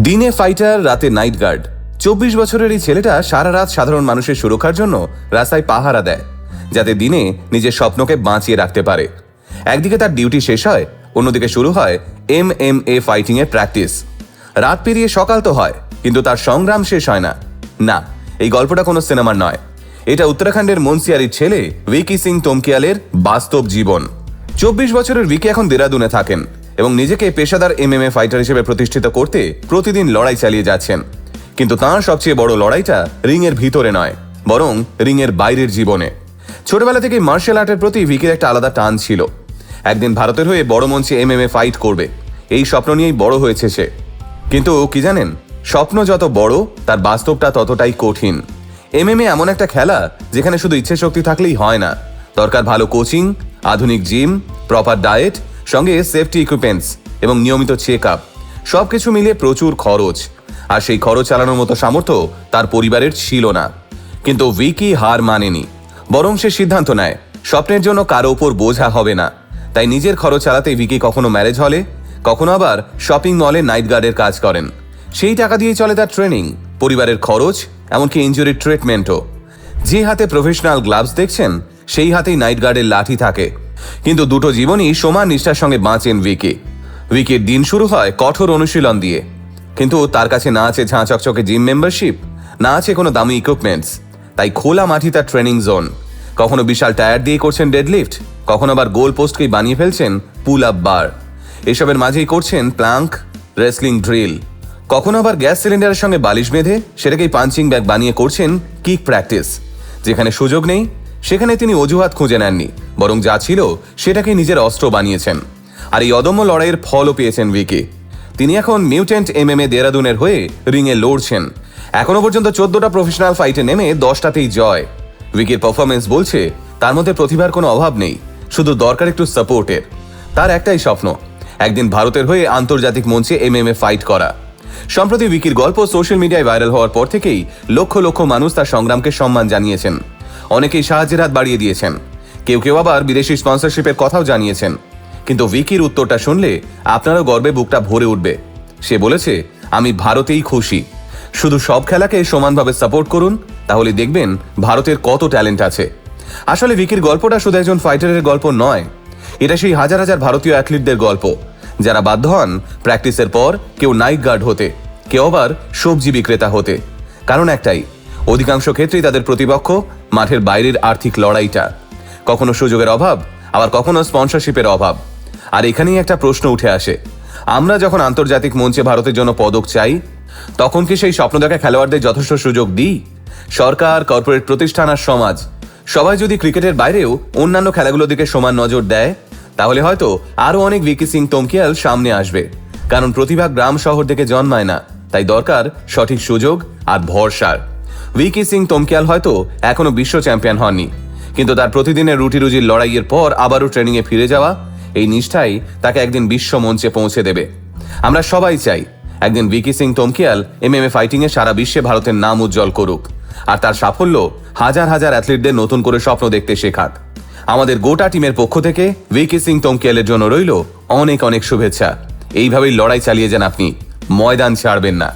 দিনে ফাইটার, রাতে night guard. 24 বছরের এই ছেলেটা সারা রাত সাধারণ মানুষের সুরক্ষার জন্য রাস্তায় পাহারা দেয়, যাতে দিনে নিজের স্বপ্নকে বাঁচিয়ে রাখতে পারে। একদিকে তার ডিউটি শেষ হয়, অন্যদিকে শুরু হয় MMA ফাইটিং এর প্র্যাকটিস। রাত পেরিয়ে সকাল তো হয়, কিন্তু তার সংগ্রাম শেষ হয় না। না, এই গল্পটা কোনো সিনেমার নয়, এটা উত্তরাখণ্ডের মুন্সিয়ারির ছেলে ভিকি সিং তোমকিয়ালের বাস্তব জীবন। 24 বছরের ভিকি এখন দেরাদুনে থাকেন এবং নিজেকে পেশাদার MMA ফাইটার হিসেবে প্রতিষ্ঠিত করতে প্রতিদিন লড়াই চালিয়ে যাচ্ছেন। কিন্তু তাঁর সবচেয়ে বড় লড়াইটা রিংয়ের ভিতরে নয়, বরং রিংয়ের বাইরের জীবনে। ছোটবেলা থেকে মার্শাল আর্টের প্রতি ভিকির একটা আলাদা টান ছিল। একদিন ভারতের হয়ে বড় মঞ্চে MMA ফাইট করবে, এই স্বপ্ন নিয়েই বড় হয়েছে সে। কিন্তু কি জানেন, স্বপ্ন যত বড়, তার বাস্তবটা ততটাই কঠিন। MMA এমন একটা খেলা যেখানে শুধু ইচ্ছে শক্তি থাকলেই হয় না, দরকার ভালো কোচিং, আধুনিক জিম, প্রপার ডায়েট, সঙ্গে সেফটি ইকুইপমেন্টস এবং নিয়মিত চেক আপ। সবকিছু মিলিয়ে প্রচুর খরচ, আর সেই খরচ চালানোর মতো সামর্থ্য তার পরিবারের ছিল না। কিন্তু ভিকি হার মানেনি, বরং সে সিদ্ধান্ত নেয় স্বপ্নের জন্য কারো উপর বোঝা হবে না। তাই নিজের খরচ চালাতে ভিকি কখনো ম্যারেজ হলে, কখনো আবার শপিং মলে নাইট গার্ডের কাজ করেন। সেই টাকা দিয়েই চলে তার ট্রেনিং, পরিবারের খরচ, এমনকি ইনজুরির ট্রিটমেন্টও। যে হাতে প্রফেশনাল গ্লাভস দেখছেন, সেই হাতেই নাইট গার্ডের লাঠি থাকে। কিন্তু দুটো জীবনই সমান নিষ্ঠার সঙ্গে বাঁচেন ভিকি। ভিকির দিন শুরু হয় কঠোর অনুশীলন দিয়ে, কিন্তু তার কাছে না আছে ঝাঁ চকচকে জিম মেম্বারশিপ, না আছে কোনো দামি ইকুইপমেন্টস। তাই খোলা মাটি তার ট্রেনিং জোন। কখনো বিশাল টায়ার দিয়ে করছেন ডেডলিফট, কখনো আবার গোল পোস্টকেই বানিয়ে ফেলছেন পুল আপ বার। এসবের মাঝেই করছেন প্লাঙ্ক, রেসলিং ড্রিল। কখনো আবার গ্যাস সিলিন্ডারের সঙ্গে বালিশ বেঁধে সেটাকেই পাঞ্চিং ব্যাগ বানিয়ে করছেন কিক প্র্যাকটিস। যেখানে সুযোগ নেই, সেখানে তিনি অজুহাত খুঁজে নেননি, বরং যা ছিল সেটাকে নিজের অস্ত্র বানিয়েছেন। আর এই অদম্য লড়াইয়ের ফলও পেয়েছেন ভিকি। তিনি এখন মিউট্যান্ট MMA দেরাদুনের হয়ে রিংয়ে লড়ছেন। এখনো পর্যন্ত 14টা প্রফেশনাল ফাইটে নেমে 10টাতেই জয়। ভিকির পারফরমেন্স বলছে তার মধ্যে প্রতিভার কোনো অভাব নেই, শুধু দরকার একটু সাপোর্টের। তার একটাই স্বপ্ন, একদিন ভারতের হয়ে আন্তর্জাতিক মঞ্চে MMA ফাইট করা। সম্প্রতি ভিকির গল্প সোশ্যাল মিডিয়ায় ভাইরাল হওয়ার পর থেকেই লক্ষ লক্ষ মানুষ তার সংগ্রামকে সম্মান জানিয়েছেন। অনেকেই সাহায্যের হাত বাড়িয়ে দিয়েছেন, কেউ কেউ আবার বিদেশি স্পন্সরশিপের কথাও জানিয়েছেন। কিন্তু ভিকির উত্তরটা শুনলে আপনারও গর্বে বুকটা ভরে উঠবে। সে বলেছে, আমি ভারতেই খুশি, শুধু সব খেলাকে সমানভাবে সাপোর্ট করুন, তাহলে দেখবেন ভারতের কত ট্যালেন্ট আছে। আসলে ভিকির গল্পটা শুধু একজন ফাইটারের গল্প নয়, এটা সেই হাজার হাজার ভারতীয় অ্যাথলিটদের গল্প, যারা বাধ্য হন প্র্যাকটিসের পর কেউ নাইট গার্ড হতে, কেউ আবার সবজি বিক্রেতা হতে। কারণ একটাই, অধিকাংশ ক্ষেত্রেই তাদের প্রতিপক্ষ মাঠের বাইরের আর্থিক লড়াইটা। কখনো সুযোগের অভাব, আবার কখনো স্পন্সরশিপের অভাব। আর এখানেই একটা প্রশ্ন উঠে আসে, আমরা যখন আন্তর্জাতিক মঞ্চে ভারতের জন্য পদক চাই, তখন কি সেই স্বপ্ন দেখা খেলোয়াড়দের যথেষ্ট সুযোগ দিই? সরকার, কর্পোরেট প্রতিষ্ঠান আর সমাজ সবাই যদি ক্রিকেটের বাইরেও অন্যান্য খেলাগুলোর দিকে সমান নজর দেয়, তাহলে হয়তো আরো অনেক ভিকি সিং তোমকিয়াল সামনে আসবে। কারণ প্রতিভা গ্রাম শহর থেকে জন্মায় না, তাই দরকার সঠিক সুযোগ আর ভরসার। ভিকি সিং তোমকিয়াল হয়তো এখনো বিশ্ব চ্যাম্পিয়ন হননি, কিন্তু তার প্রতিদিনের রুটি রুজির লড়াইয়ের পর আবারও ট্রেনিংয়ে ফিরে যাওয়া, এই নিষ্ঠাই তাকে একদিন বিশ্ব মঞ্চে পৌঁছে দেবে। আমরা সবাই চাই একদিন ভিকি সিং তোমকিয়াল MMA ফাইটিংয়ে সারা বিশ্বে ভারতের নাম উজ্জ্বল করুক, আর তার সাফল্য হাজার হাজার অ্যাথলিটদের নতুন করে স্বপ্ন দেখতে শেখাক। আমাদের গোটা টিমের পক্ষ থেকে ভিকি সিং তোমকিয়ালের জন্য রইল অনেক অনেক শুভেচ্ছা। এইভাবেই লড়াই চালিয়ে যান আপনি, ময়দান ছাড়বেন না।